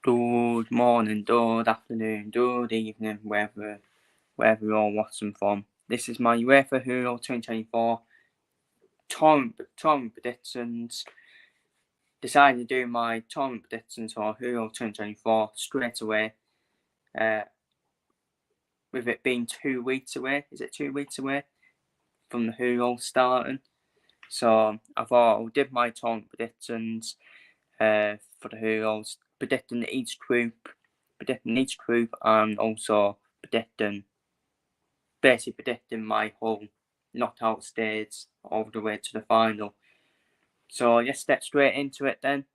Good morning, good afternoon, good evening, wherever you're all watching from. This is my UEFA Euro 2024 tournament predictions. Decided to do my tournament predictions for Euro 2024 straight away. With it being 2 weeks away, is it 2 weeks away from the Euro starting? So I thought I did my tournament predictions for the Euros, predicting each group, and also basically predicting my whole knockout stage all the way to the final. So let's step straight into it then.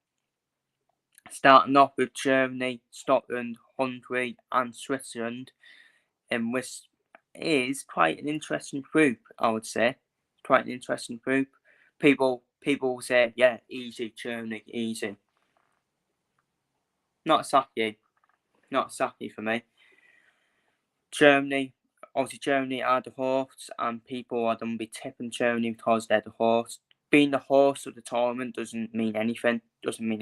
Starting off with Germany, Scotland, Hungary and Switzerland, in which is quite an interesting group, I would say. Quite an interesting group. People say, yeah, easy, Germany, easy. Not exactly for me. Germany are the hosts, and people are going to be tipping Germany because they're the host. Being the host of the tournament doesn't mean anything. For me.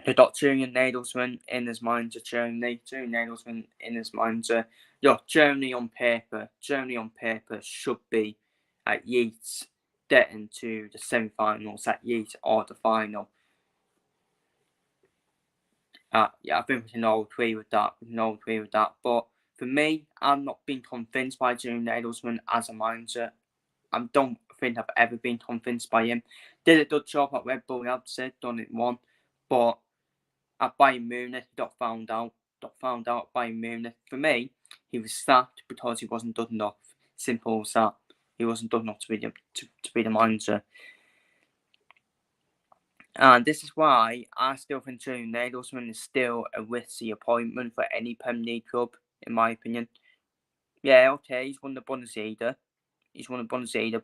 They've got Julian Nagelsmann in his mind to Germany. Germany on paper should be at least getting to the semi-finals, at least, or the final. I think we can all agree with that. But for me, I'm not being convinced by Julian Nagelsmann as a manager. I don't think I've ever been convinced by him. Did a good job at Red Bull Leipzig, done it one, but at Bayern Munich, got found out at Bayern Munich. For me, he was sacked because he wasn't good enough. Simple as that. He wasn't good enough to be the manager. And this is why I still think Julian Nagelsmann is still a risky appointment for any Premier League club, in my opinion. Yeah, okay, he's won the Bundesliga,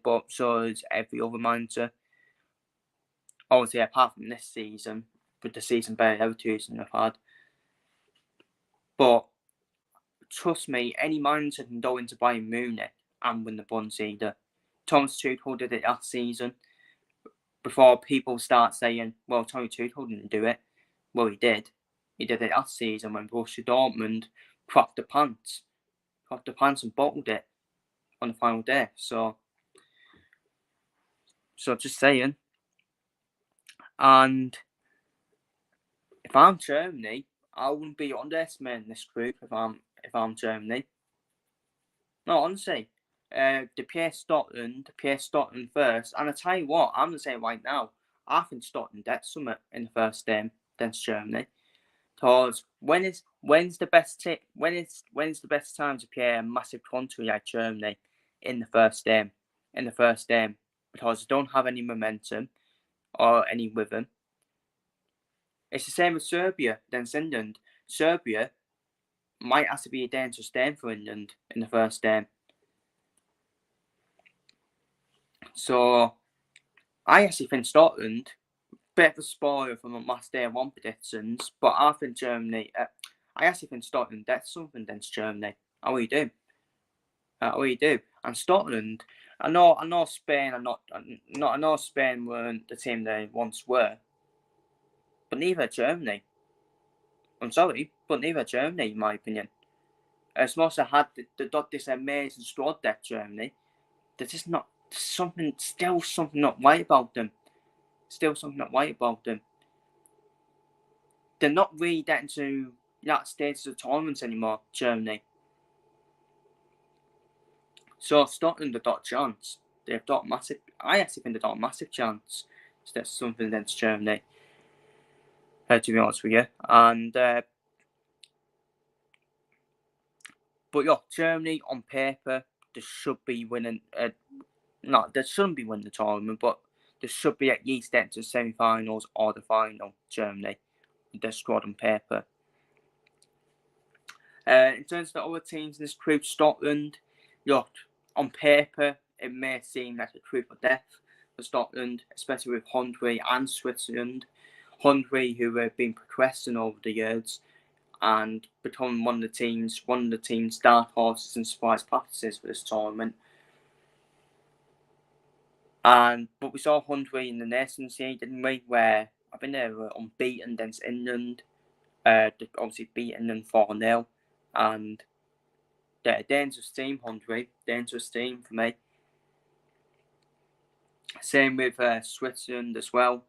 but so is every other manager. Obviously, apart from this season, with the season better than every season I've had. But trust me, any manager can go into Bayern Munich and win the Bundesliga. Thomas Tuchel did it last season. Before people start saying, well, Tony Tuchel didn't do it. Well, he did. He did it last season when Borussia Dortmund cracked the pants and bottled it on the final day. So just saying. And if I'm Germany, I wouldn't be underestimating this group if I'm Germany. No, honestly. The PS Scotland first. And I tell you what, I'm going to say right now, I think Scotland get something in the first game against Germany. Because when's the best time to play a massive country like Germany in the first game? Because they don't have any momentum or any rhythm. It's the same with Serbia against England. Serbia might have to be a dangerous game for England in the first game. So I actually think Scotland, bit of a spoiler from the last day one predictions, but I think Germany. I actually think Scotland gets something against Germany. I really do. And Scotland, I know Spain. I know Spain weren't the team they once were, but neither Germany. I'm sorry, but neither Germany, in my opinion. As much as I had this amazing squad that Germany, there's just not something not right about them. They're not really getting to that stage of the tournaments anymore, Germany. So Scotland have got a chance. They've got massive. I actually think they've got a massive chance to get something against Germany. To be honest with you, and but yeah, Germany on paper they should be winning. They shouldn't be winning the tournament, but they should be at least getting to the semi-finals or the final. Germany, with their squad on paper. In terms of the other teams in this group, Scotland, look, on paper, it may seem like a group of death for Scotland, especially with Hungary and Switzerland. Hungary, who have been progressing over the years and becoming one of the team's dark horses and surprise practices for this tournament. But we saw Hungary in the Nations League, didn't we? Where I think they were unbeaten against England. They obviously beat England 4-0, and they're a dangerous team, Hungary. Dangerous team for me. Same with Switzerland as well.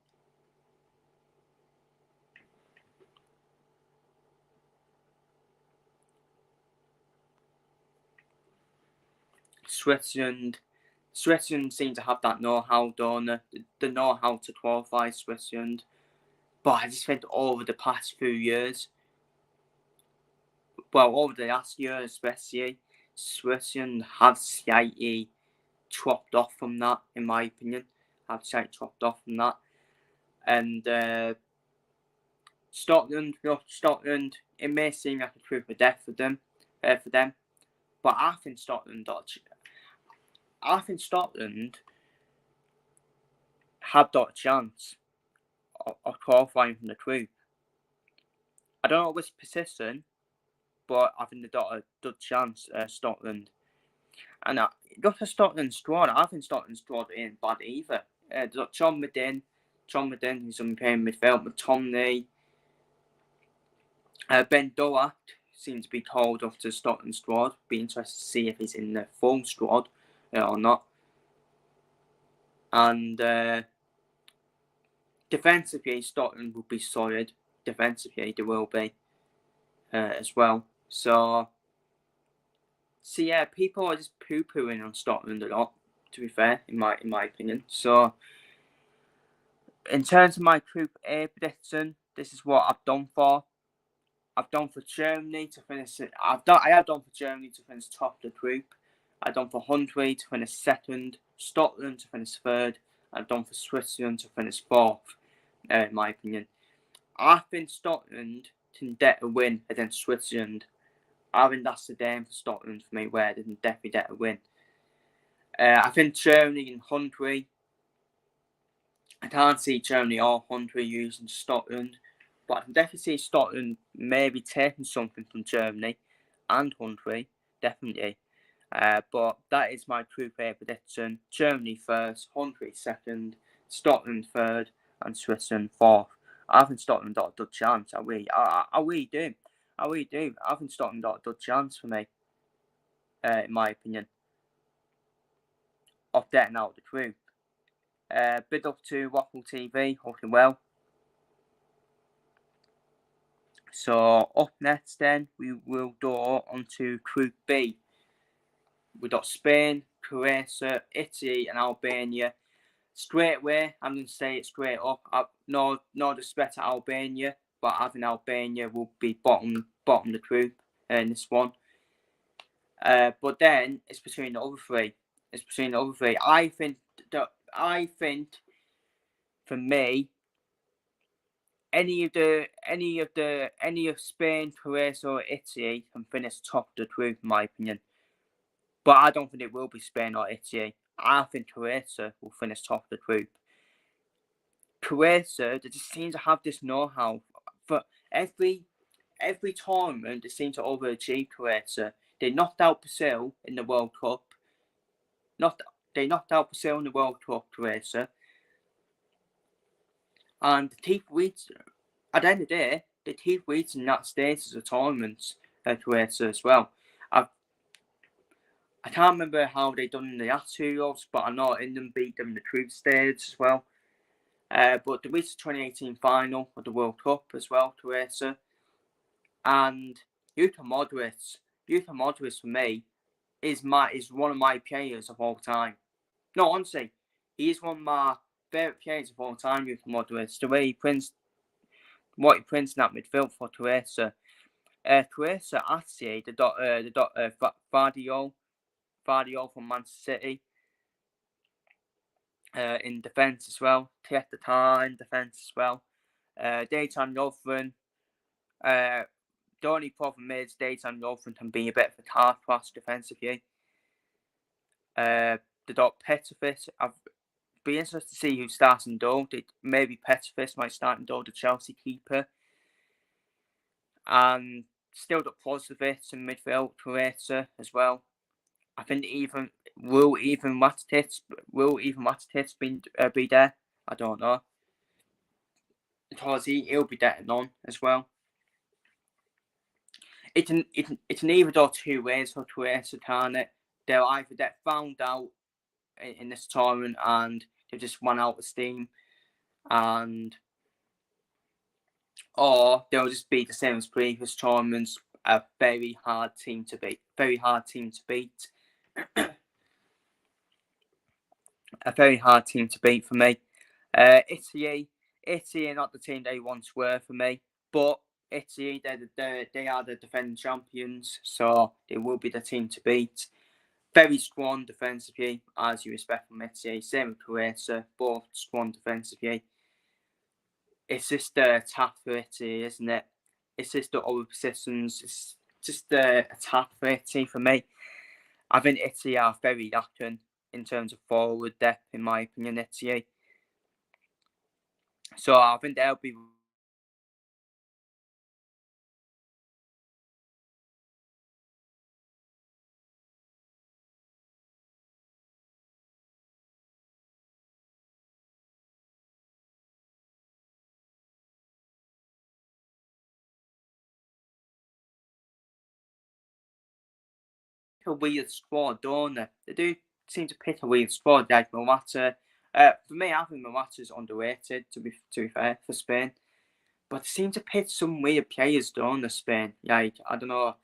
Switzerland seem to have that know-how, don't they? The know-how to qualify, Switzerland. But I just think over the past few years, well, over the last year especially, Switzerland have slightly chopped off from that, in my opinion. And Scotland, it may seem like a proof of death for them, but I think Scotland have got a chance of qualifying from the group. I don't know which position, but I think they've got a good chance, Scotland. And look at Scotland's squad. I think Scotland's squad ain't bad either. They've got John Medin, who's on playing midfield, McTominay, Ben Doak seems to be called off to Scotland squad. Be interested to see if he's in the full squad or not. And defensively, Scotland will be solid. Defensively, they will be as well. So yeah, people are just poo-pooing on Scotland a lot, to be fair, in my opinion. So in terms of my Group A prediction, this is what I've done for. I've done for Germany to finish it. I have done for Germany to finish top of the group. I've done for Hungary to finish second, Scotland to finish third. I've done for Switzerland to finish fourth, in my opinion. I think Scotland can get a win against Switzerland. I think that's the game for Scotland for me, where they can definitely get a win. I think Germany and Hungary, I can't see Germany or Hungary using Scotland, but I can definitely see Scotland maybe taking something from Germany and Hungary, definitely. But that is my Group A prediction. Germany first, Hungary second, Scotland third, and Switzerland fourth. I think Scotland got a good chance. I really do. I think Scotland got a good chance for me, in my opinion, of getting out of the group. Big up to Waffle TV, hoping well. So up next then, we will go on to Group B. We've got Spain, Croatia, Italy and Albania. Straight away, I'm going to say it straight up. No disrespect to Albania, but I think Albania will be bottom of the group in this one. But then it's between the other three. I think for me, any of Spain, Croatia, or Italy can finish top of the group, in my opinion. But I don't think it will be Spain or Italy. I think Croatia will finish top of the group. Croatia, they just seem to have this know-how. For every tournament, they seem to overachieve Croatia. They knocked out Brazil in the World Cup. They knocked out Brazil in the World Cup, Croatia. And the team reached, at the end of the day, the team reached in that stage of the tournaments, Croatia as well. I can't remember how they done in the last 2 years, but I know England beat them in the group stage as well. But they reached the 2018 final of the World Cup as well, Croatia. And Luka Modric for me is one of my players of all time. No, honestly, he is one of my favourite players of all time, Luka Modric. The way what he prints in that midfield for Croatia. Croatia actually, they got Vardio from Manchester City in defence as well. Tietata in defence as well. Dejan Lovren. The only problem is Dejan Lovren can be a bit of a car crash defensively. They got Petrovic. I'd be interested to see who starts in goal. Maybe Petrovic might start in goal, the Chelsea keeper. And still got Brozovic in midfield, Croatia as well. I think will even Matic be there? I don't know. because he'll be getting on as well. It can either go two ways for Croatia, can't it? They'll either get found out in this tournament and they just run out of steam, or they'll just be the same as previous tournaments, a very hard team to beat. Very hard team to beat. A very hard team to beat for me. Italy are not the team they once were for me, but Italy, they are the defending champions, so they will be the team to beat. Very strong defensively, as you expect from Italy. Same with Croatia, both strong defensively. It's just the attack for Italy, isn't it? It's just the other positions. It's just the attack for Italy for me. I think Italy are very lacking in terms of forward depth, in my opinion, Italy. So I think they'll be a weird squad, don't they? They do seem to pick a weird squad, like Morata. For me, I think Morata's underrated, to be fair, for Spain. But they seem to pick some weird players, don't they, Spain? Like, I don't know.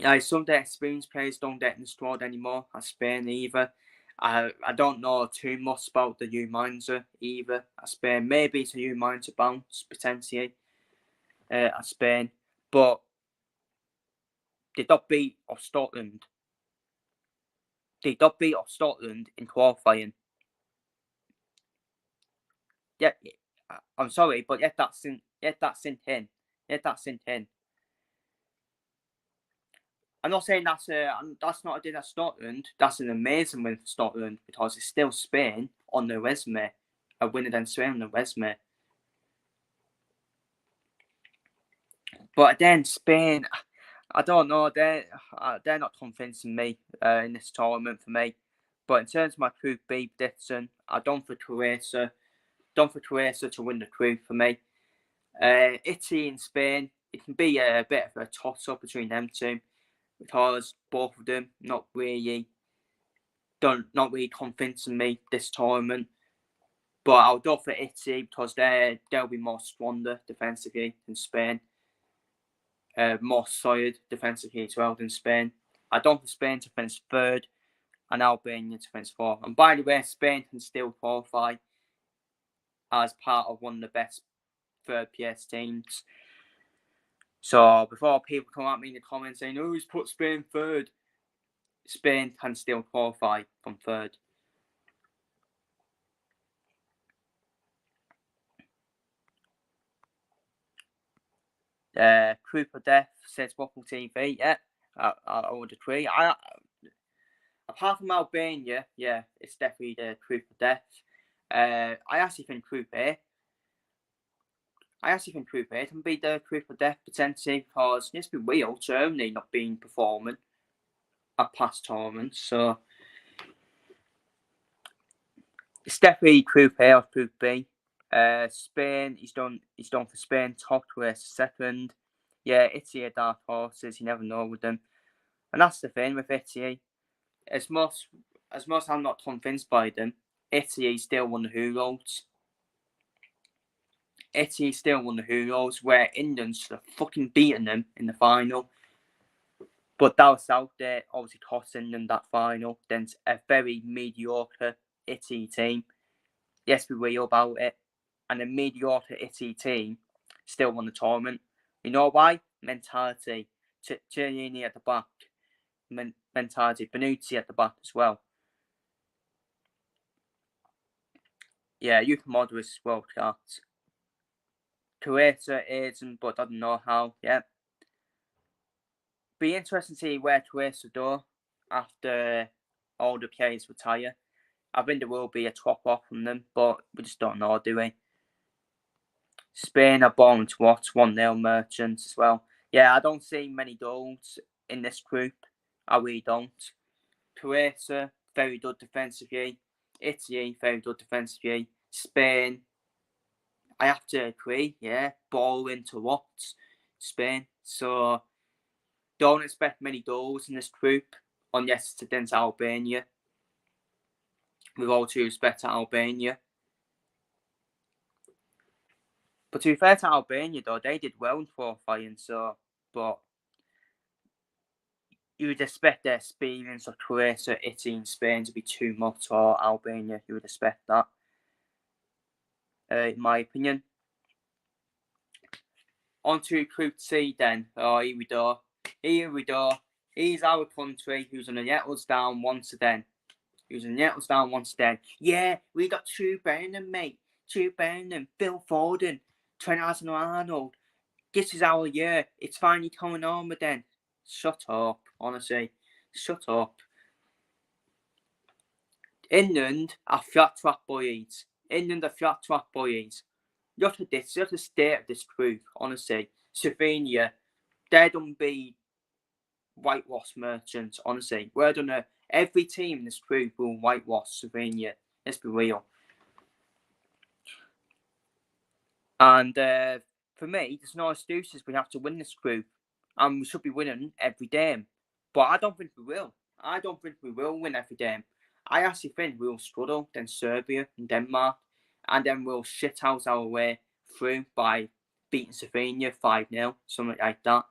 Like, some of the experienced players don't get in the squad anymore at Spain either. I don't know too much about the U-Minds either at Spain. Maybe it's a U-Minds bounce, potentially, at Spain. But they got beat off Scotland. They got beat off Scotland in qualifying. Yeah, I'm sorry, but yet that's in. Yet that's in. I'm not saying that's not a did at Scotland. That's an amazing win for Scotland because it's still Spain on their resume. A win against Spain on their resume. But then Spain, I don't know. They're not convincing me in this tournament for me. But in terms of my Group B prediction, I don't for Croatia. Don't for Croatia to win the group for me. Italy and Spain, it can be a bit of a toss-up between them two because both of them not really convincing me this tournament. But I'll go for Italy because they'll be more stronger defensively than Spain. More solid defensively as well than Spain. I don't for Spain to finish third and Albania to finish fourth. And by the way, Spain can still qualify as part of one of the best third place teams. So before people come at me in the comments saying, "Oh, he's put Spain third," Spain can still qualify from third. Group of Death says Waffle TV. Yeah, I would agree. Apart from Albania, yeah, it's definitely the Group of Death. I actually think Group A. Can be the Group of Death potentially because let's be real, Germany not been performing at past tournaments, so it's definitely Group A or Group B. Spain, he's done for Spain. Top race second. Yeah, Italy are dark horses. You never know with them, and that's the thing with Italy. As much as I'm not convinced by them, Italy still won the Euros. Italy still won the Euros, where England should have fucking beaten them in the final. But that was out there, obviously costing them that final. Then a very mediocre Italy team. Yes, we real about it. And a mediocre Italy team still won the tournament. You know why? Mentality. Chiellini at the back. Mentality. Bonucci at the back as well. Yeah, you can model as well, cards. Croatia isn't, but I don't know how. Yeah. Be interesting to see where Croatia do after all the players retire. I think there will be a drop off from them, but we just don't know, do we? Spain are born to watch 1-0 Merchants as well. Yeah, I don't see many goals in this group. I really don't. Croatia, very good defensively. Italy, very good defensively. Spain, I have to agree, yeah. Ball into what? Spain. So don't expect many goals in this group unless it's against Albania. With all due respect to Albania. But to be fair to Albania, though, they did well in qualifying, but you would expect their experience of Croatia, Italy, and Spain to be too much for Albania. You would expect that, in my opinion. On to Group C then. Oh, here we go. Here we go. Here's our country who's going to let us down once again. Yeah, we got two Burnham, mate. Two Burnham, Phil Foden, Trent Alexander-Arnold. This is our year. It's finally coming on again. Shut up, honestly. Shut up. England are flat track boys. Look at this. Look at the state of this group, honestly. Slovenia, they don't be whitewash merchants, honestly. We're gonna every team in this group will whitewash Slovenia. Let's be real. And for me, there's no excuses. We have to win this group, and we should be winning every game. But I don't think we will. I don't think we will win every game. I actually think we'll struggle against Serbia and Denmark, and then we'll shit out our way through by beating Slovenia 5-0, something like that.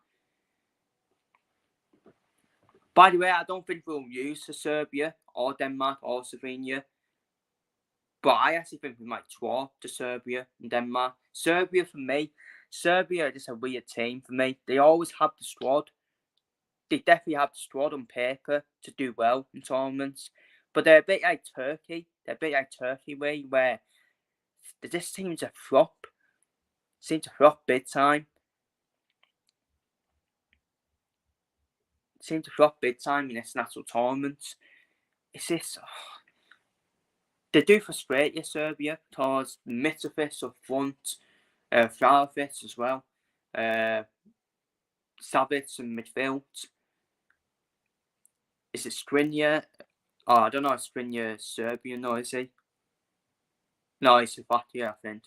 By the way, I don't think we'll lose to Serbia or Denmark or Slovenia. But I actually think we might draw to Serbia and Denmark. Serbia, for me, Serbia is just a weird team for me. They always have the squad. They definitely have the squad on paper to do well in tournaments. But they're a bit like Turkey. Where they just seem to flop. Big time. In international tournaments. It's this. They do frustrate you, Serbia, because Mitrovic up front, Vlahovic as well, Savic in midfield. Is it Skriniar? Oh, I don't know if Skriniar is Serbian, no, is he? No, he's Slovakia, I think.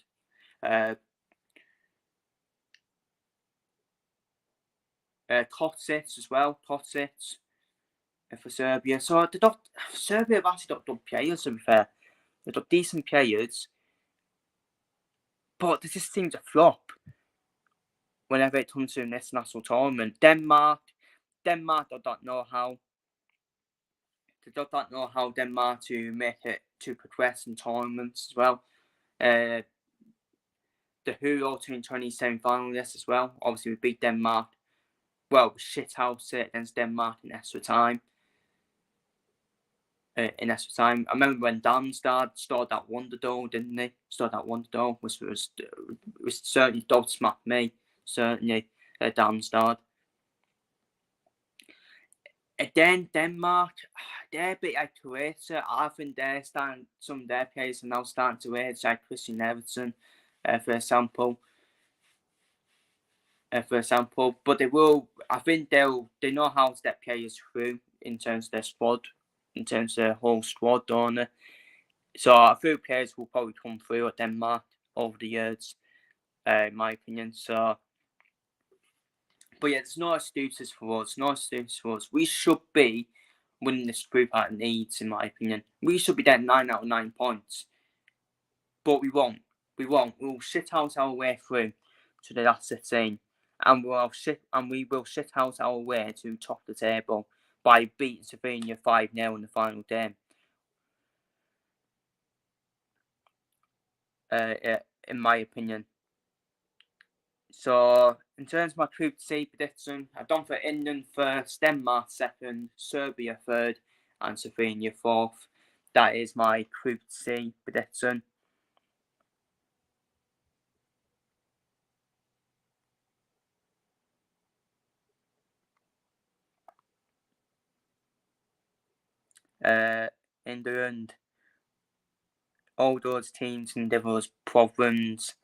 Kocic as well, for Serbia. So Serbia have actually got good players, to be fair. They've got decent players, but they just seem to flop whenever it comes to an international tournament. Denmark, I don't know how. They don't know how Denmark to make it to progress in tournaments as well. The Euro 2020 semi-finalists as well. Obviously, we beat Denmark. Well, we shit house it against Denmark in extra time. I remember when Damstad scored that wonder goal, didn't he? Which was certainly gobsmacked me. Certainly, Damstad. Again, Denmark, they're a bit like Croatia. I think some of their players are now starting to age, like Christian Eriksen, for example. But they will. I think they know how to get players through in terms of their squad, in terms of their whole squad, don't they? So a few players will probably come through at Denmark over the years, in my opinion. So, but yeah, there's no excuses for us. We should be winning this group at needs, in my opinion. We should be getting 9 out of 9 points, but we won't. We'll shit out our way through to the last 16. And we will shit out our way to top the table by beating Slovenia 5-0 in the final game. In my opinion. So, in terms of my Group C prediction, I've done for England first, Denmark second, Serbia third, and Slovenia fourth. That is my Group C prediction. In the end, all those teams and those problems.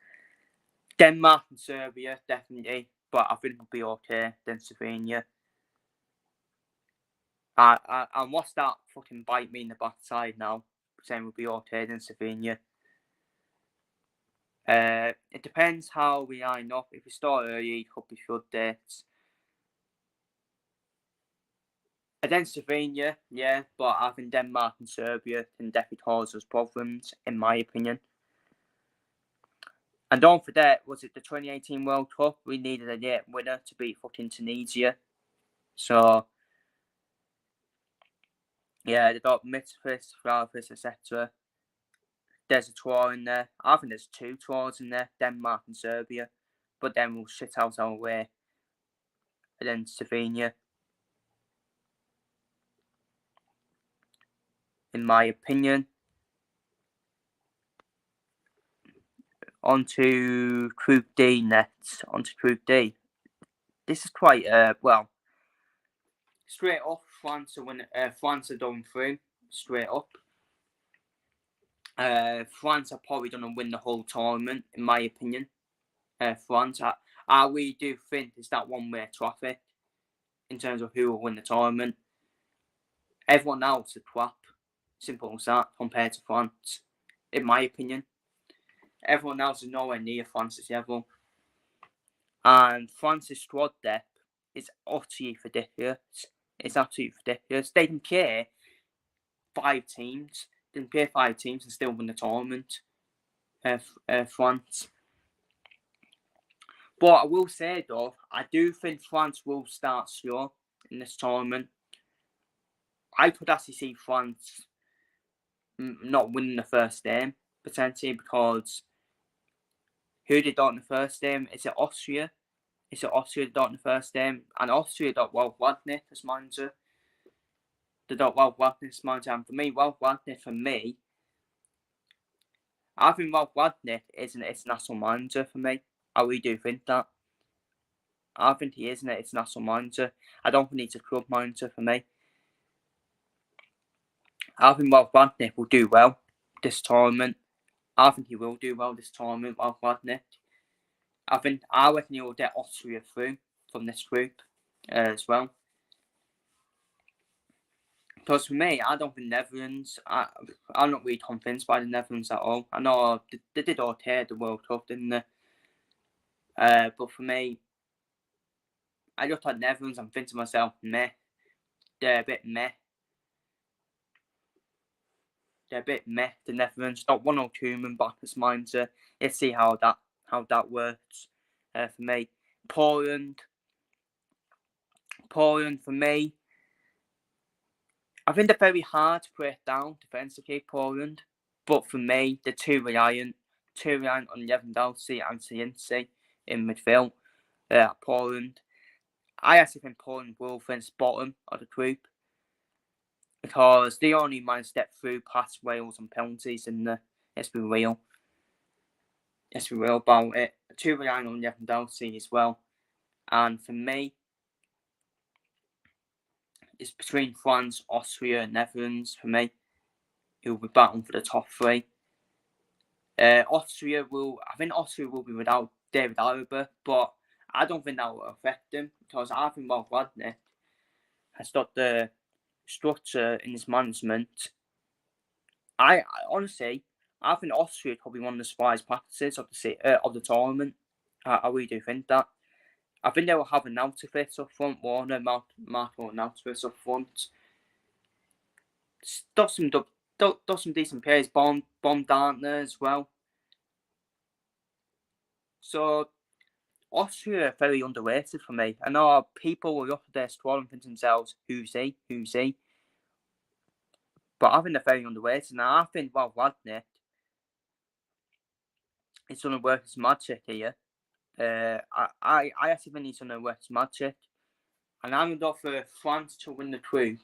Denmark and Serbia, definitely, but I think we'll be okay. Then Slovenia. And what's that fucking bite me in the backside now? Saying we'll be okay then Slovenia. It depends how we line up. If we start early, it could be floodgates. Against Slovenia, yeah, but I think Denmark and Serbia can definitely cause us problems, in my opinion. And don't forget, was it the 2018 World Cup? We needed a late winner to beat fucking Tunisia. So, yeah, they got Mitrovic, Vlahovic, etc. There's a draw in there. I think there's 2 draws in there, Denmark and Serbia. But then we'll shit out our way against Slovenia, in my opinion. On to Group D next. On to Group D. This is quite, well, straight up, France are going through, straight up. France are probably going to win the whole tournament, in my opinion. France, I really do think it's that one-way traffic in terms of who will win the tournament. Everyone else is crap. Simple as that, compared to France, in my opinion. Everyone else is nowhere near France's level. And France's squad depth is utterly ridiculous. It's absolutely ridiculous. They can play 5 teams. They can play 5 teams and still win the tournament. France. But I will say, though, I do think France will start slow in this tournament. I could actually see France not winning the first game, potentially, because who did that in the first game? Is it Austria? Is it Austria that got in the first game? And Austria got Wagner as manager. They got Wagner as manager. And for me, Wagner, I think Wagner is an international manager for me. I really do think that. I think he is an international manager. I don't think he's a club manager for me. I think Wagner will do well this tournament. I think he will do well this tournament, Wagner. I reckon he will get Austria through from this group as well. Because for me, I don't think Netherlands. I'm not really convinced by the Netherlands at all. I know they did okay at the World Cup, didn't they? But for me, I look at Netherlands and think to myself, meh. They're a bit meh. They're a bit meh. The Netherlands got 1 or 2 men back as manager. Let's see how that works. For me, Poland for me. I think they're very hard to break down defensively, Poland. But for me, they're too reliant on Lewandowski and Zielinski in midfield. Poland. I actually think Poland will finish bottom of the group because they only managed to get through past Wales on penalties, and let's be real. Let's be real about it. Too reliant on Lewandowski as well. And for me, it's between France, Austria, and Netherlands for me. Who will be battling for the top 3. I think Austria will be without David Alaba, but I don't think that will affect them because I think Wagner has got the structure in his management. I honestly, I think Austria could be one of the surprise practices of the tournament. I really do think that. I think they will have an Nautovich up front, Warner, Marco Nautovich up front. Does some decent players, Baumgartner as well. So Austria are very underrated for me. I know people will look at their squad and think to themselves, who's he? But I think they're very underrated. Now I think Wagner is going to work his magic here. I actually think he's going to work his magic. And I'm going to go for France to win the group.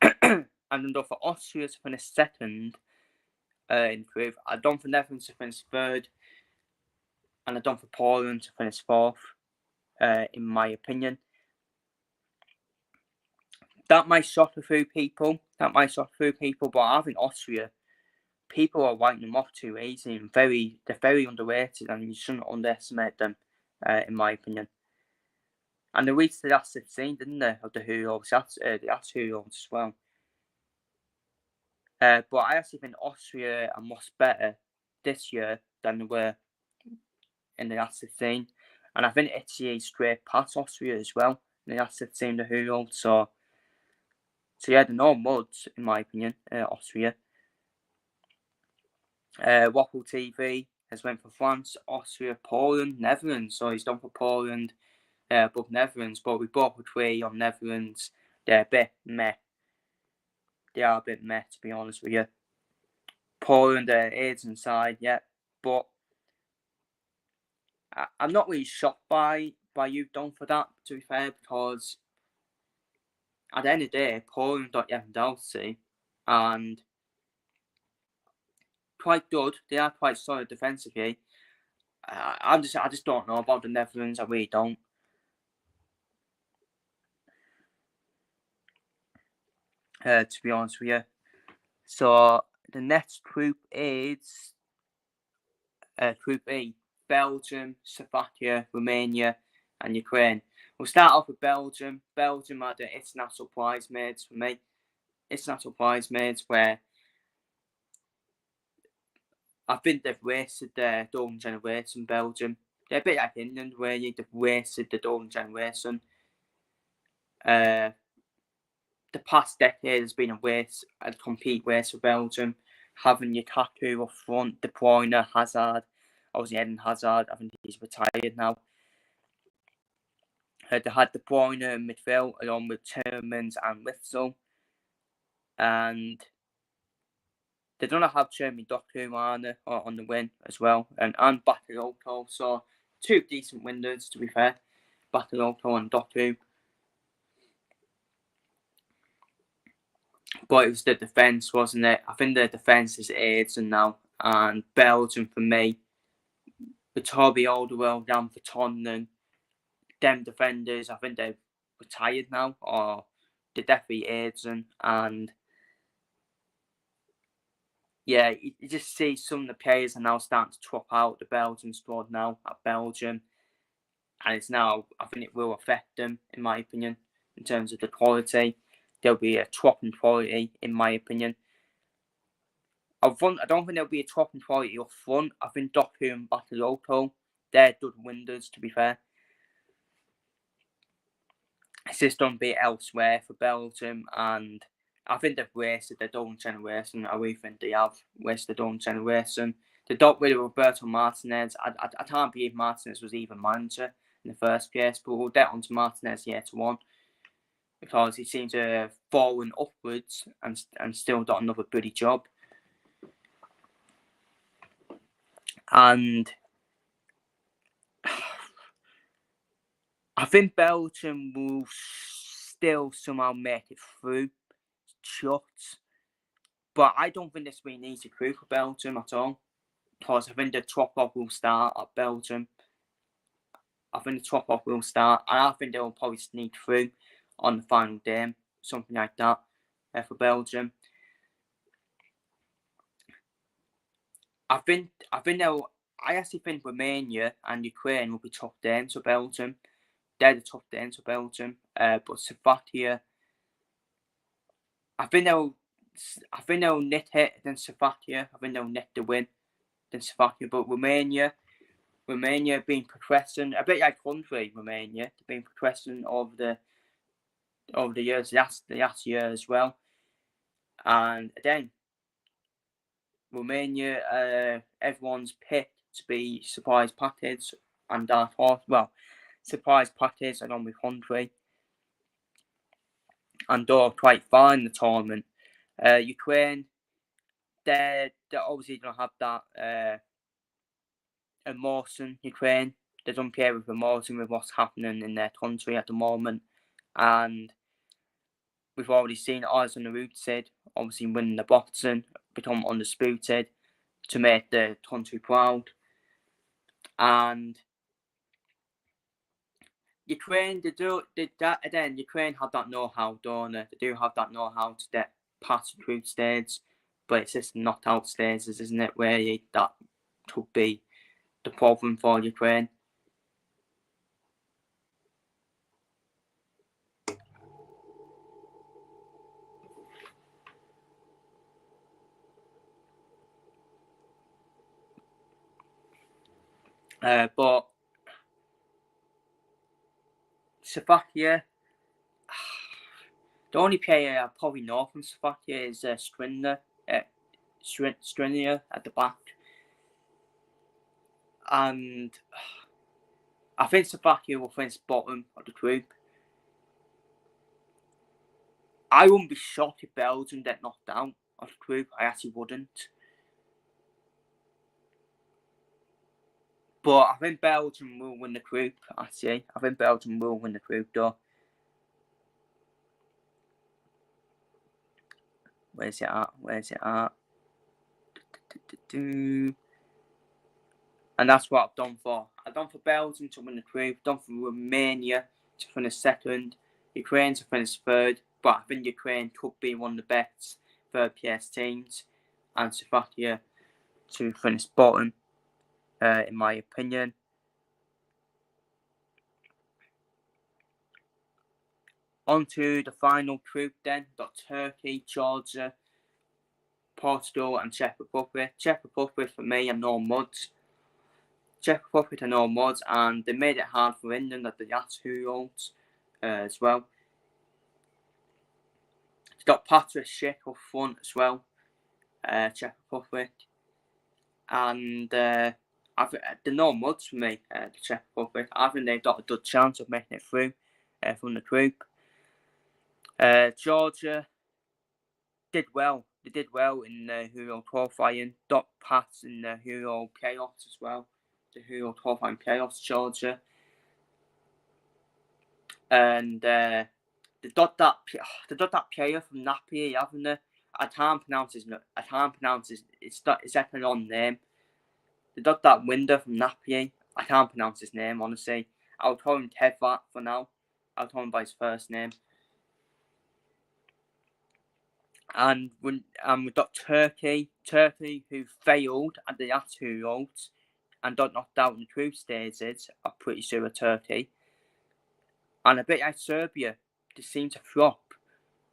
I'm going to go for Austria to finish second in the group. I don't for Netherlands to finish third. And I don't for Poland to finish fourth, in my opinion. That might shock a few people. But I think Austria, people are writing them off too easy and they're very underrated, and you shouldn't underestimate them, in my opinion. And they reached the last 16, didn't they, of the Euros, the last Euros as well. But I actually think Austria are much better this year than they were in the last 16. And I think Italy straight past Austria as well in the last 16, the Euro. So yeah, they're no muds, in my opinion, Austria. Waffle TV has went for France, Austria, Poland, Netherlands. So he's done for Poland above Netherlands, but we both agree on Netherlands. They're a bit meh. They are a bit meh, to be honest with you. Poland is inside, yeah, but I'm not really shocked by you done for that, to be fair, because at the end of the day, Poland got Lewandowski, and quite good. They are quite solid defensively. I just don't know about the Netherlands. I really don't. To be honest with you. So the next group is Group E: Belgium, Slovakia, Romania, and Ukraine. We'll start off with Belgium. Belgium are the international bridesmaids for me. International bridesmaids where I think they've wasted their golden generation. Belgium, they're a bit like England, where they've wasted the golden generation. The past decade has been a complete waste for Belgium. Having Lukaku up front, De Bruyne, Hazard, obviously Eden Hazard, I think he's retired now. They had De Bruyne in midfield along with Tielemans and Witsel, and they don't have Jeremy Doku on the wing as well, and Bakayoko. So two decent windows, to be fair, Bakayoko and Doku. But it was the defence, wasn't it? I think the defence is Aidson now, and Belgium for me, with Toby Alderweireld down for Tottenham, them defenders, I think they've retired now, or they're definitely Aidson, and yeah, you just see some of the players are now starting to drop out the Belgian squad now at Belgium, and it's now, I think it will affect them, in my opinion, in terms of the quality. There'll be a drop in quality, in my opinion. I don't think there'll be a drop in quality up front. I think Doku and Bakayoko, they're good windows, to be fair. It's just done bit elsewhere for Belgium, and I think they've wasted their golden generation. I really think they have wasted their golden generation. They got rid of Roberto Martinez. I can't believe Martinez was even manager in the first place, but we'll get on to Martinez later on, because he seems to have fallen upwards and still got another bloody job. And I think Belgium will still somehow make it through, just. But I don't think this will be an easy group for Belgium at all, because I think the drop-off will start at Belgium. I think the drop-off will start, and I think they will probably sneak through on the final game, something like that, for Belgium. I actually think Romania and Ukraine will be tough games for Belgium. They're the tough games for Belgium. But Slovakia, I think they'll net it than Slovakia. I think they'll net the win than Slovakia. But Romania have been progressing a bit like Hungary. Romania, they've been progressing over the years, the last year as well. And then Romania, everyone's picked to be surprise package and dark horse. Well, surprise package along with Hungary, and they're quite fine in the tournament. Ukraine, they obviously don't have that emotion. Ukraine, they don't play with emotion with what's happening in their country at the moment, and we've already seen Oz on the route said, obviously winning the boxing, become undisputed to make the country proud. And Ukraine, Ukraine have that know-how, don't they? They do have that know-how to get past the group stage, but it's just knockout stages, isn't it, where that could be the problem for Ukraine. But Slovakia, the only player I probably know from Slovakia is Skriniar at the back. And I think Slovakia will finish bottom of the group. I wouldn't be shocked if Belgium get knocked out of the group. I actually wouldn't. But I think Belgium will win the group, actually. I think Belgium will win the group, though. Where's it at? And that's what I've done for. I've done for Belgium to win the group. I've done for Romania to finish second. Ukraine to finish third. But I think Ukraine could be one of the best third place teams. And Slovakia to finish bottom, in my opinion. On to the final group then. Got Turkey, Georgia, Portugal and Czech Republic. Czech Republic for me are no muds. Czech Republic are no muds, and they made it hard for England at the Yahoo as well. It's got Patrick Schick up front as well, Czech Republic. And they're no muds for me, the Czech Republic. I think they've got a good chance of making it through from the group. Georgia did well. They did well in the Euro qualifying. Got past in the Euro playoffs as well. The Euro qualifying playoffs, Georgia. And they got that player from Napoli, haven't they? I can't pronounce his. It's actually on name. They got that winder from Napoli. I can't pronounce his name, honestly. I'll call him Tedvat for now. I'll call him by his first name. And we've got Turkey who failed at the last Euros and got knocked out in the group stages. I'm pretty sure of Turkey. And a bit like Serbia, they seem to flop.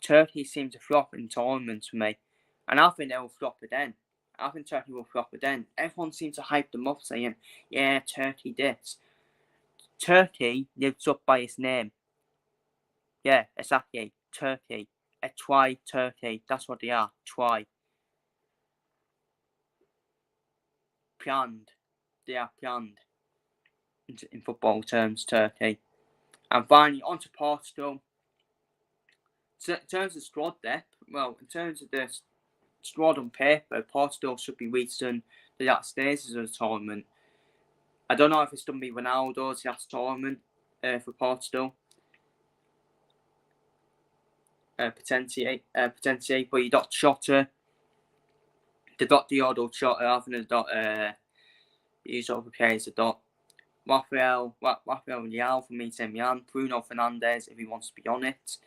Turkey seems to flop in tournaments for me. And I think they will flop again. I think Turkey will flop again. Everyone seems to hype them up saying, yeah, Turkey this. Turkey lives up by its name. Yeah, exactly. Turkey. A try Turkey. That's what they are. Try. Planned. They are planned. In football terms, Turkey. And finally, on to Portugal. So in terms of squad depth, well, in terms of the squad on paper, Portugal should be reaching the last stages of the tournament. I don't know if it's going to be Ronaldo's last tournament for Portugal. Potentially, but you got Shota. They got Diogo Shota, haven't they? Got these other players. They got Rafael Leao from Inter Milan, Bruno Fernandes if he wants to be on it.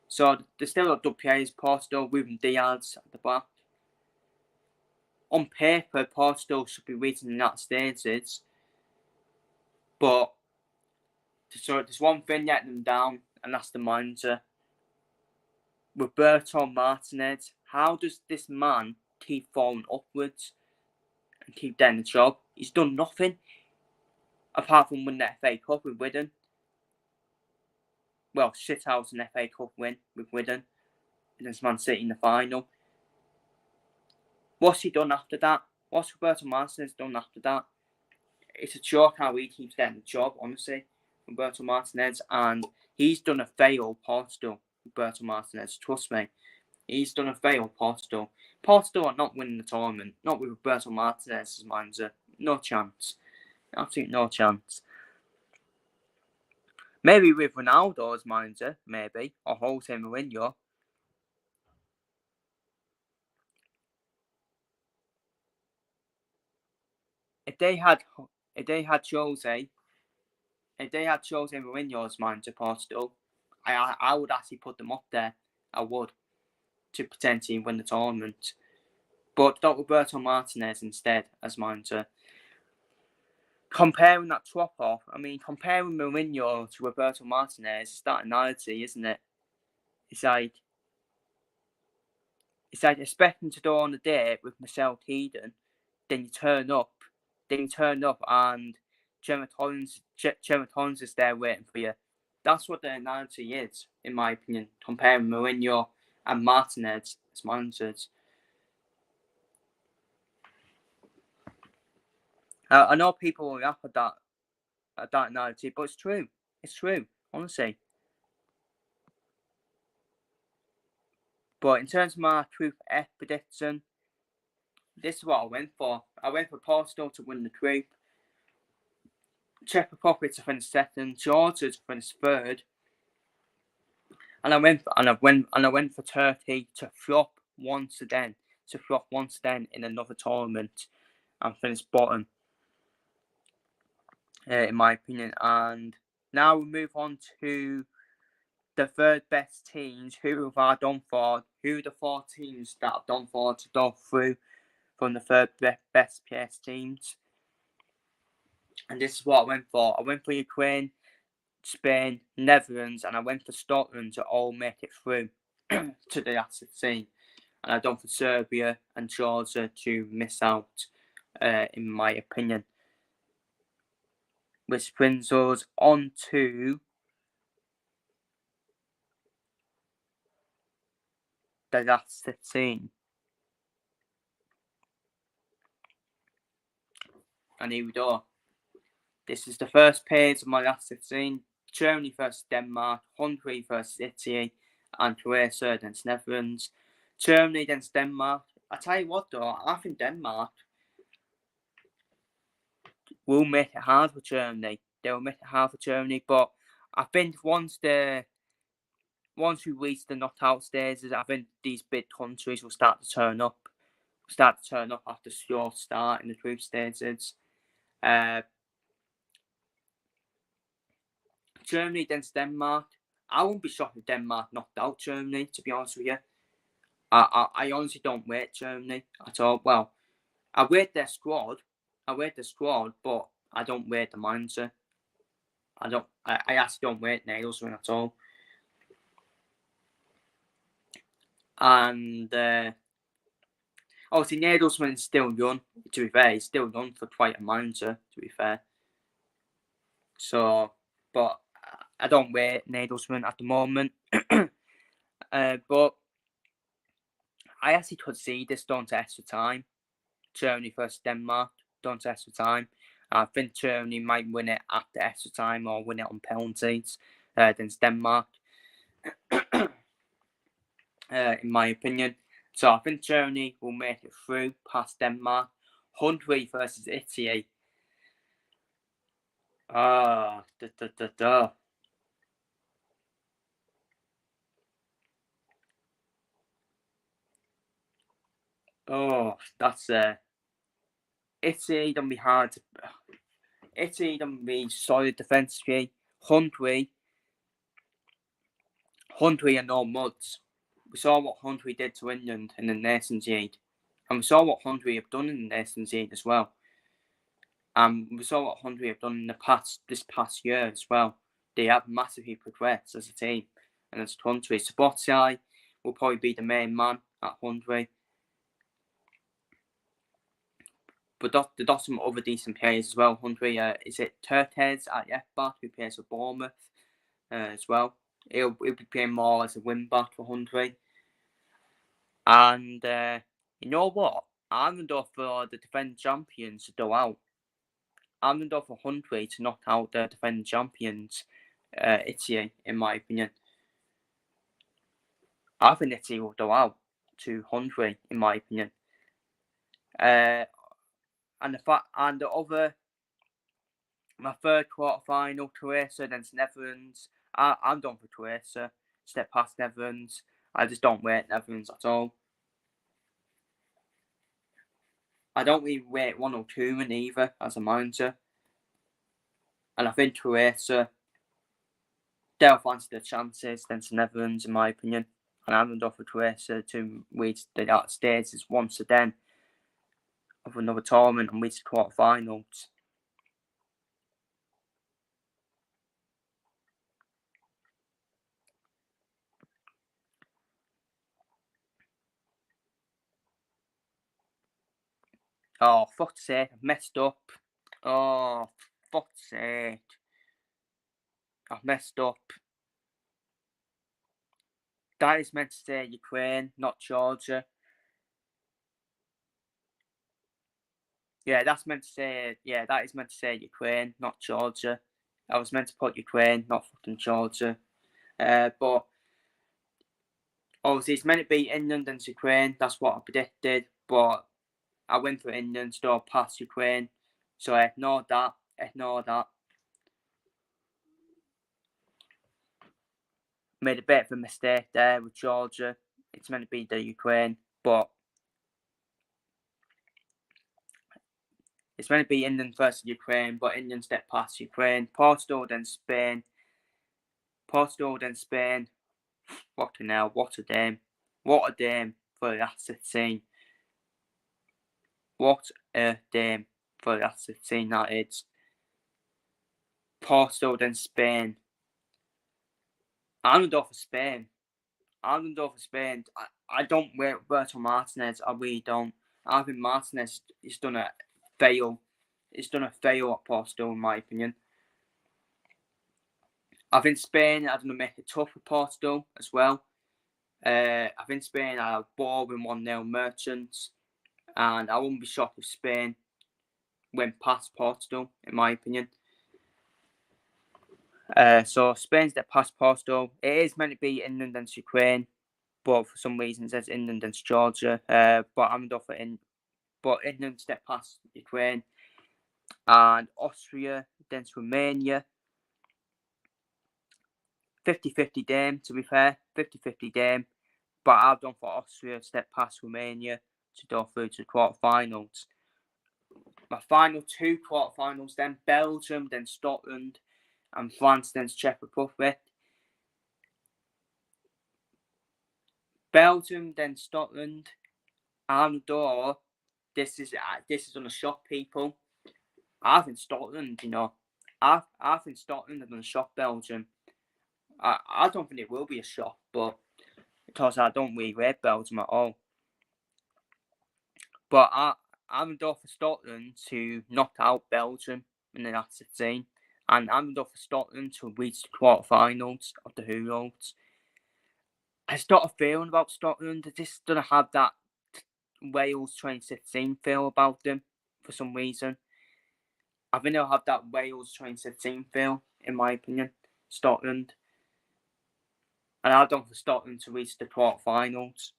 So they still got good players. Portugal, Ruben Diaz at the back. On paper, Portugal should be reaching that stages, but so there's one thing letting them down, and that's the manager. Roberto Martinez. How does this man keep falling upwards and keep getting the job? He's done nothing apart from win the FA Cup with Wigan. Well, shit out an FA Cup win with Wigan against Man City in the final. What's he done after that? What's Roberto Martinez done after that? It's a joke how he keeps getting the job, honestly, Roberto Martinez. And he's done a fail Portugal, Roberto Martinez. Trust me. He's done a fail Portugal. Portugal are not winning the tournament. Not with Roberto Martinez as manager. No chance. Absolutely no chance. Maybe with Ronaldo as manager, maybe. Or Jose Mourinho. If they had Jose Mourinho as manager Portugal, I would actually put them up there. I would. To potentially win the tournament. But got Roberto Martinez instead as manager. Comparing that drop off, comparing Mourinho to Roberto Martinez is that analogy, isn't it? It's like expecting to go on a date with Michelle Keegan, then you turn up then you turn up and Gemma Collins is there waiting for you. That's what the analogy is, in my opinion, comparing Mourinho and Martinez as managers. I know people will laugh at that analogy, but it's true. It's true, honestly. But in terms of my Truth F prediction, this is what I went for. I went for Portugal to win the group, Czech Republic to finish second, Georgia to finish third, and I went for Turkey to flop once again in another tournament and finish bottom, in my opinion. And now we move on to the third best teams. Who have I done for? Who are the 4 teams that I've done for to go through from the third best PS teams? And this is what I went for. I went for Ukraine, Spain, Netherlands, and I went for Scotland to all make it through to the last 16. And I done for Serbia and Georgia to miss out, in my opinion. Which brings us on to the last 16. And here we go. This is the first page of my last 16. Germany versus Denmark, Hungary versus Italy, and Croatia against Netherlands. Germany against Denmark. I tell you what though, I think Denmark will make it hard for Germany. They will make it hard for Germany, but I think once we reach the knockout stages, I think these big countries will start to turn up. After a slow start in the group stages. Germany against Denmark. I won't be shocked if Denmark knocked out Germany, to be honest with you. I honestly don't rate Germany at all. Well, I rate their squad, but I don't rate the manager. I actually don't rate Nagelsmann at all. And obviously Nagelsmann is still young, to be fair. He's still young for quite a manager, to be fair. So, but I don't rate Nagelsmann at the moment. But I actually could see this done to extra time. Germany versus Denmark, done to extra time. I think Germany might win it after extra time or win it on penalties against Denmark, in my opinion. So I think Germany will make it through past Denmark. Hungary versus Italy. Oh, that's Italy don't be hard. Italy don't be solid defensively. Hungary are no muds. We saw what Hungary did to England in the Nations League, and we saw what Hungary have done in the Nations League as well. And we saw what Hungary have done in this past year as well. They have massively progressed as a team and as a country. Szoboszlai will probably be the main man at Hungary. But there are some other decent players as well. Hungary, is it Turkez at left back who plays for Bournemouth as well? He'll be playing more as a wing back for Hungary. And you know what? I'm going to go for the defending champions to go out. I'm going to go for Hungary to knock out the defending champions, Italy, in my opinion. I think Italy will go out to Hungary, in my opinion. And my third quarter-final, Croatia against Netherlands. I'm done for Croatia. Step past Netherlands. I just don't rate Netherlands at all. I don't really rate Ronald Koeman either as a manager. And I think Croatia, they'll fancy the chances against the Netherlands, in my opinion. And I'm going to go for Croatia to reach the stages once again of another tournament and reach the quarter-finals. Oh, fuck's sake, I've messed up. Oh, fuck's sake. I've messed up. That is meant to say Ukraine, not Georgia. Yeah, that is meant to say Ukraine, not Georgia. I was meant to put Ukraine, not fucking Georgia. But obviously it's meant to be England and Ukraine. That's what I predicted. But I went for England, still past Ukraine. So I ignored that. Made a bit of a mistake there with Georgia. It's meant to be the Ukraine, but it's meant to be England versus Ukraine, but England stepped past Ukraine. Portugal, then Spain. Fucking hell, what a game. What a game for the Asset scene. What a game for the Asset scene that is. Portugal, then Spain. I'm going to go for Spain. I don't rate Roberto Martinez. I really don't. I think Martinez has done a fail. He's done a fail at Portugal, in my opinion. I think Spain are going to make it tough for Portugal as well. I think Spain are boring 1-0 merchants, and I wouldn't be shocked if Spain went past Portugal, in my opinion. So Spain's that past Portugal. It is meant to be England and Ukraine, but for some reason it says England and Georgia. But I'm going for but England step past Ukraine, and Austria against Romania. 50-50 game, to be fair. 50-50 game. But I've done for Austria step past Romania to go through to the quarterfinals. My final two quarterfinals then, Belgium, then Scotland, and France, then Czech Republic. Belgium, then Scotland, and this is going to shock people. I think Scotland, I think Scotland are going to shock Belgium. I don't think it will be a shock, but because I don't really rate Belgium at all. But I'm going for Scotland to knock out Belgium in the last 16. And I'm going for Scotland to reach the quarterfinals of the Euros. I just got a feeling about Scotland. They just don't have that Wales 2016 feel about them for some reason. I think they'll have that Wales 2016 feel, in my opinion, Scotland. And I've done for Scotland to reach the quarterfinals.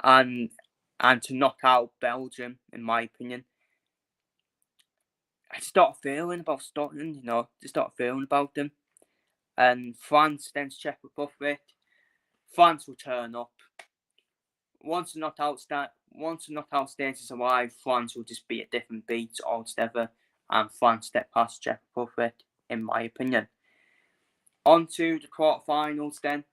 And to knock out Belgium, in my opinion. I just got a feeling about Scotland, just got a feeling about them. And France against Czech Republic. France will turn up. Once the knockout stage is arrived, France will just be a different beat altogether, and France step past Czech Republic, in my opinion. On to the quarterfinals then.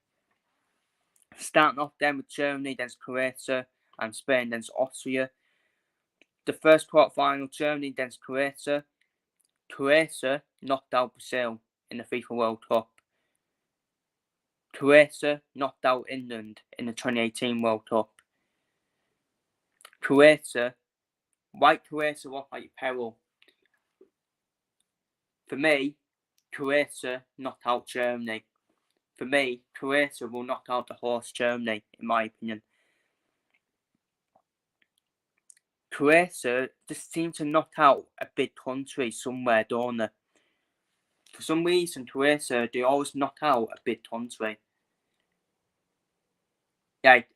Starting off then with Germany against Croatia and Spain against Austria. The first quarterfinal, Germany against Croatia. Croatia knocked out Brazil in the FIFA World Cup. Croatia knocked out England in the 2018 World Cup. Croatia, wipe Croatia off at your peril. For me, Croatia knocked out Germany. For me, Croatia will knock out the horse Germany, in my opinion. Croatia just seems to knock out a big country somewhere, don't they? For some reason, Croatia, they always knock out a big country. Like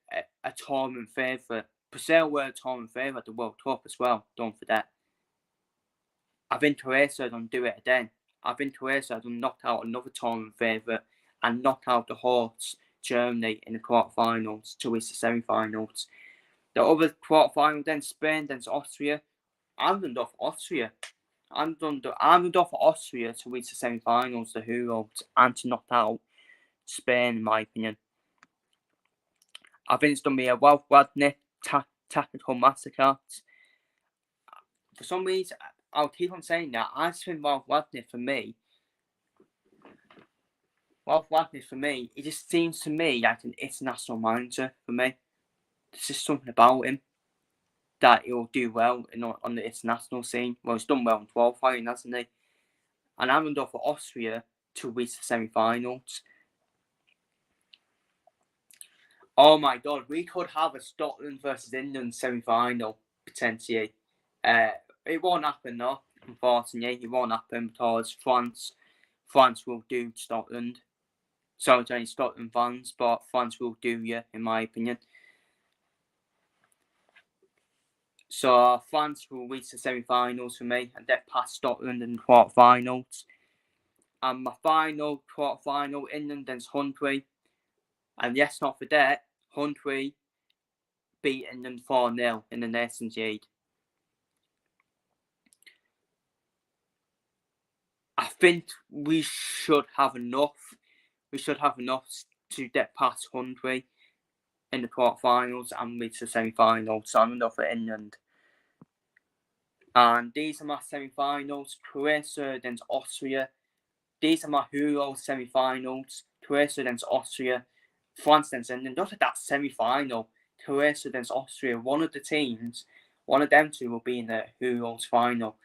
a tournament favourite. Brazil were a tournament favourite at the World Cup as well, don't forget. I think Croatia don't do it again. I think Croatia don't knock out another tournament favourite and knock out the horse Germany in the quarterfinals to reach the semi-finals. The other quarterfinal then Spain, then Austria. I'm going to go for Austria. I'm going to go for Austria to reach the semi-finals, the Euros, and to knock out Spain, in my opinion. I think it's going to be a well-Wagner tactical massacre. For some reason, I'll keep on saying that. I just think Ralph Wagner for me, it just seems to me like an international manager for me. There's just something about him. that he'll do well on the international scene. Well, he's done well in qualifying, hasn't he? And I'm going to go for Austria to reach the semi-finals. Oh my God, we could have a Scotland versus England semi-final potentially. It won't happen though, unfortunately. It won't happen because France will do Scotland. Sorry to any Scotland fans, but France will do you, in my opinion. So France will reach the semi-finals for me and get past Scotland in the quarter-finals. And my final quarter-final, England against Hungary. And yes, not forget, Hungary beat England 4-0 in the Nations League. I think we should have enough. We should have enough to get past Hungary in the quarterfinals and reach the semi-finals. So I'm enough for England. And these are my semi-finals: Croatia against Austria. These are my Euro semi-finals: Croatia against Austria, France against England. Look at that semi-final: Croatia against Austria. One of the teams, one of them two, will be in the Euros final.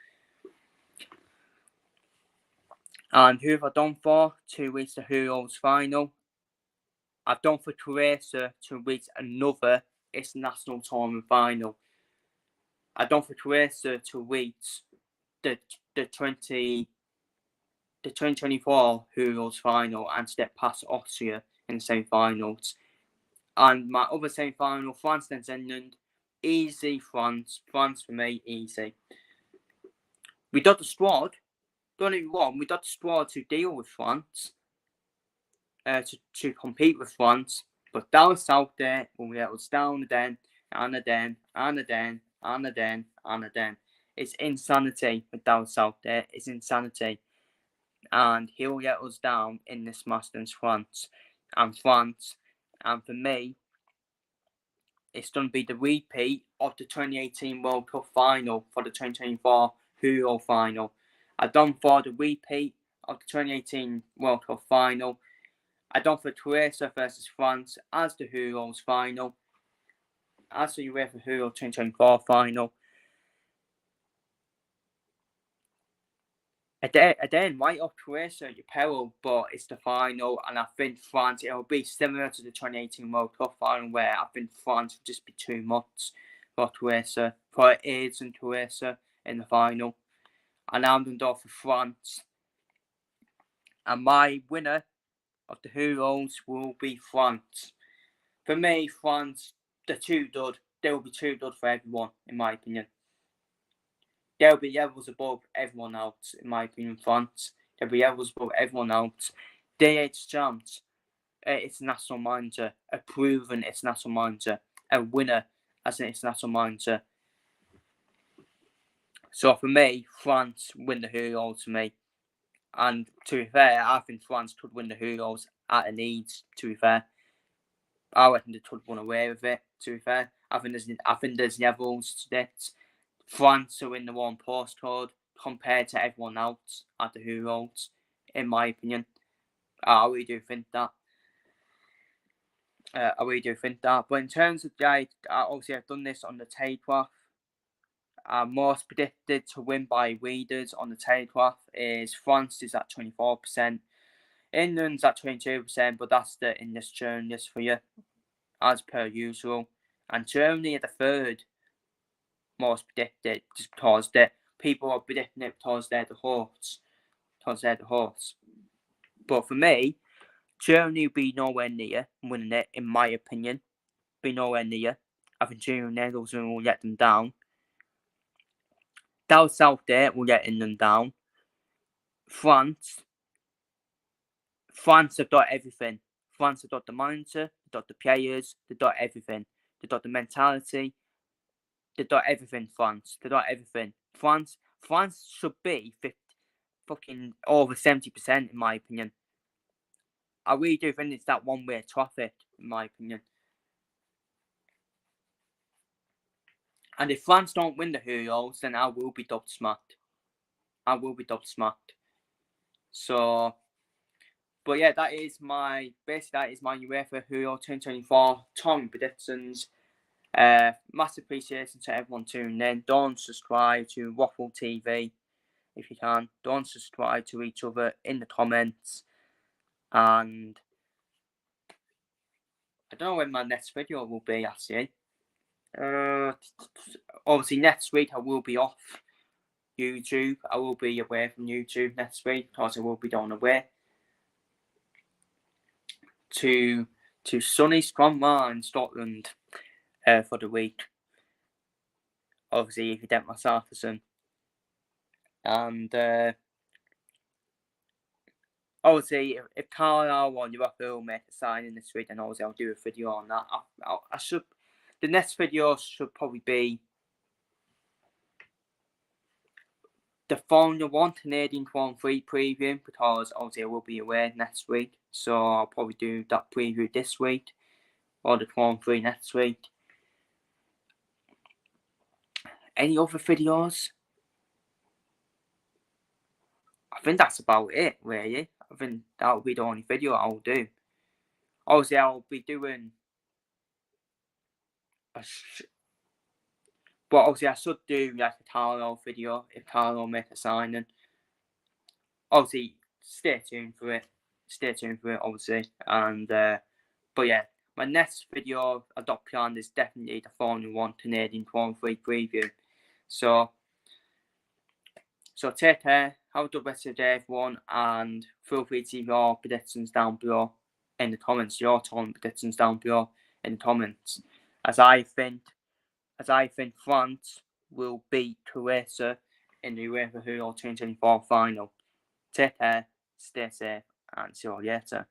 And who have I done for to reach the Euros final? I've done for Croatia to reach another international tournament final. I've done for Croatia to reach the 2024 Euros final and to get past Austria in the semi-finals. And my other semi-final, France against England, easy France. France for me, easy. We got the squad. Don't get me wrong, we got the squad to deal with France, to compete with France. But down south there, when we was down again, and again, and again, and again, and again. It's insanity with down south there. It's insanity. And he'll get us down in this match against France. And for me, it's going to be the repeat of the 2018 World Cup final for the 2024 Euro final. I've done for the repeat of the 2018 World Cup final. I've done for Croatia versus France as the Euros final, as the UEFA Euro 2024 final. Again, right off Croatia, your peril, but it's the final, and I think France, it'll be similar to the 2018 World Cup final, where I think France will just be too much for Croatia, for AIDS and Croatia in the final. And I'm going to go for France. And my winner of the Euros will be France. For me, France, they're too good. They will be too good for everyone, in my opinion. They'll be levels above everyone else, in my opinion, France. They'll be levels above everyone else. They had chance. International manager, a proven international manager, a winner as an international manager. So for me, France win the Euros for me. And to be fair, I think France could win the Euros at a need, to be fair. I reckon they could run away with it, to be fair. I think there's levels to it. France are in the one postcode compared to everyone else at the Euros, in my opinion. I really do think that. But in terms of obviously I've done this on the Telegraph. Most predicted to win by readers on the Telegraph is France is at 24%. England's at 22%, but that's the English journalist for you, as per usual. And Germany are the third most predicted, just because people are predicting it because they're the hosts. But for me, Germany will be nowhere near winning it, in my opinion. Be nowhere near. I think Germany will let them down. Down south there will get England down. France have got everything. France have got the manager, they've got the players, they've got everything. They've got the mentality. They've got everything, France. They've got everything. France should be fucking over 70%, in my opinion. I really do think it's that one-way traffic, in my opinion. And if France don't win the Euros, then I will be dubbed smacked. So, but yeah, that is my UEFA Euro 2024 tournament predictions. Massive appreciation to everyone tuning in. Don't subscribe to Waffle TV if you can. Don't subscribe to each other in the comments. And I don't know when my next video will be, actually. Obviously, next week I will be off YouTube. I will be away from YouTube next week because I will be going away to sunny Stranraer in Scotland for the week. Obviously, if you don't my Saracen. And obviously, if Carlisle won, you have to make a signing this week, and obviously I'll do a video on that. I should. The next video should probably be the Formula 1 Canadian Grand Prix preview, because obviously I will be away next week, so I'll probably do that preview this week, or the Grand Prix next week. Any other videos? I think that's about it, really. I think that'll be the only video I'll do. Obviously, I'll be doing but obviously I should do like a Carlo video if Carlo make a signing. Obviously, stay tuned for it. Stay tuned for it, obviously. And but yeah, my next video I got planned is definitely the Formula 1 Canadian Grand Prix preview. So take care. Have a good rest of the day, everyone, and feel free to leave your predictions down below in the comments. Your tournament predictions down below in the comments. As I think France will beat Croatia in the UEFA Euro 2024 final. Take care, stay safe, and see you all later.